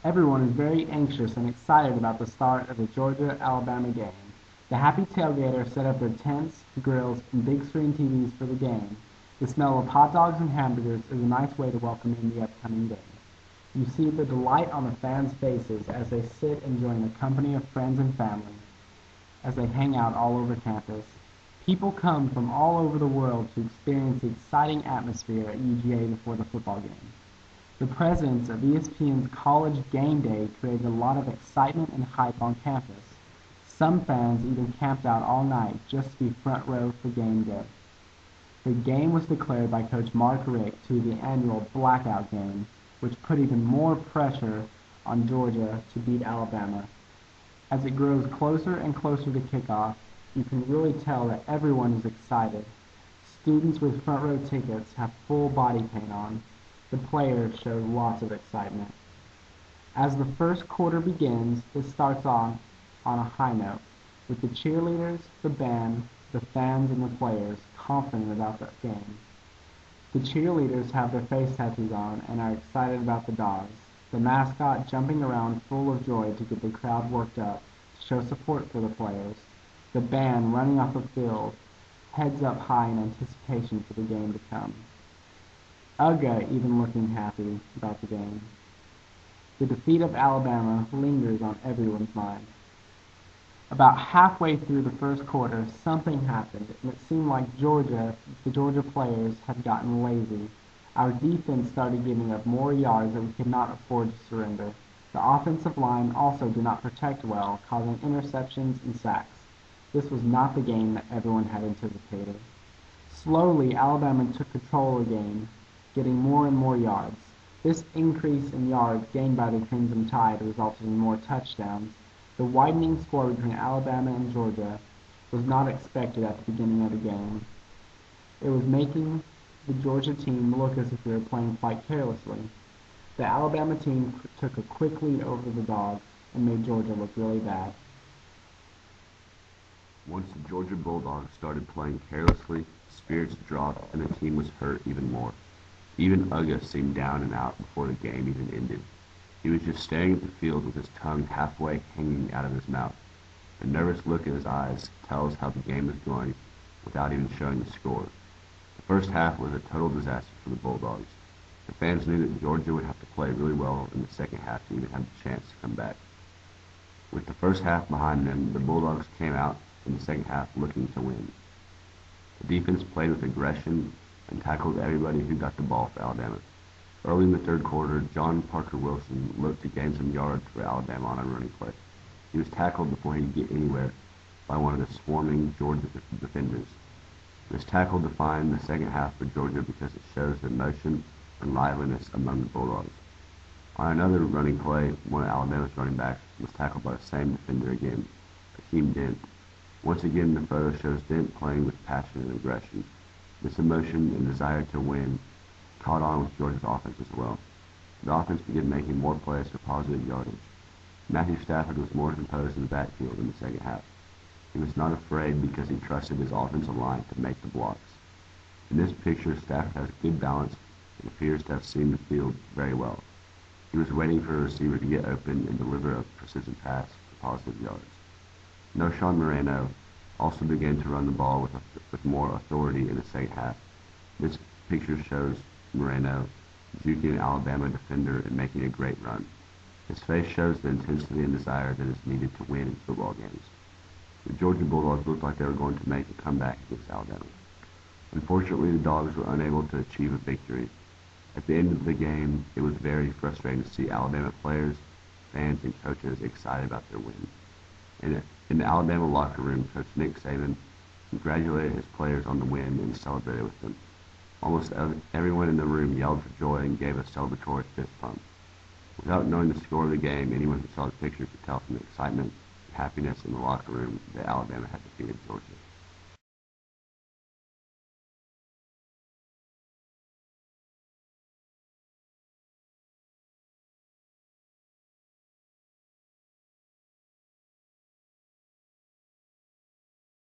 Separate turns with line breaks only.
Everyone is very anxious and excited about the start of the Georgia-Alabama game. The happy tailgaters set up their tents, grills, and big screen TVs for the game. The smell of hot dogs and hamburgers is a nice way to welcome in the upcoming game. You see the delight on the fans' faces as they sit enjoying the company of friends and family as they hang out all over campus. People come from all over the world to experience the exciting atmosphere at UGA before the football game. The presence of ESPN's College Game Day created a lot of excitement and hype on campus. Some fans even camped out all night just to be front row for game day. The game was declared by Coach Mark Richt to be the annual blackout game, which put even more pressure on Georgia to beat Alabama. As it grows closer and closer to kickoff, you can really tell that everyone is excited. Students with front row tickets have full body paint on. The players show lots of excitement. As the first quarter begins, it starts on a high note, with the cheerleaders, the band, the fans, and the players confident about the game. The cheerleaders have their face tattoos on and are excited about the dogs. The mascot jumping around full of joy to get the crowd worked up to show support for the players. The band running off the field, heads up high in anticipation for the game to come. Uga even looking happy about the game. The defeat of Alabama lingers on everyone's mind. About halfway through the first quarter, something happened, and it seemed like the Georgia players had gotten lazy. Our defense started giving up more yards that we could not afford to surrender. The offensive line also did not protect well, causing interceptions and sacks. This was not the game that everyone had anticipated. Slowly, Alabama took control of the game, getting more and more yards. This increase in yards gained by the Crimson Tide resulted in more touchdowns. The widening score between Alabama and Georgia was not expected at the beginning of the game. It was making the Georgia team look as if they were playing quite carelessly. The Alabama team took a quick lead over the Dogs and made Georgia look really bad.
Once the Georgia Bulldogs started playing carelessly, spirits dropped and the team was hurt even more. Even Uga seemed down and out before the game even ended. He was just staring at the field with his tongue halfway hanging out of his mouth. The nervous look in his eyes tells how the game was going without even showing the score. The first half was a total disaster for the Bulldogs. The fans knew that Georgia would have to play really well in the second half to even have the chance to come back. With the first half behind them, the Bulldogs came out in the second half looking to win. The defense played with aggression and tackled everybody who got the ball for Alabama. Early in the third quarter, John Parker Wilson looked to gain some yards for Alabama on a running play. He was tackled before he could get anywhere by one of the swarming Georgia defenders. This tackle defined the second half for Georgia because it shows the emotion and liveliness among the Bulldogs. On another running play, one of Alabama's running backs was tackled by the same defender again, Akeem Dent. Once again, the photo shows Dent playing with passion and aggression. This emotion and desire to win caught on with Georgia's offense as well. The offense began making more plays for positive yardage. Matthew Stafford was more composed in the backfield in the second half. He was not afraid because he trusted his offensive line to make the blocks. In this picture, Stafford has good balance and appears to have seen the field very well. He was waiting for a receiver to get open and deliver a precision pass for positive yards. Noshawn Moreno also began to run the ball with more authority in the second half. This picture shows Moreno juking an Alabama defender and making a great run. His face shows the intensity and desire that is needed to win in football games. The Georgia Bulldogs looked like they were going to make a comeback against Alabama. Unfortunately, the Dogs were unable to achieve a victory. At the end of the game, it was very frustrating to see Alabama players, fans, and coaches excited about their win. In the Alabama locker room, Coach Nick Saban congratulated his players on the win and celebrated with them. Almost everyone in the room yelled for joy and gave a celebratory fist pump. Without knowing the score of the game, anyone who saw the picture could tell from the excitement and happiness in the locker room that Alabama had defeated Georgia.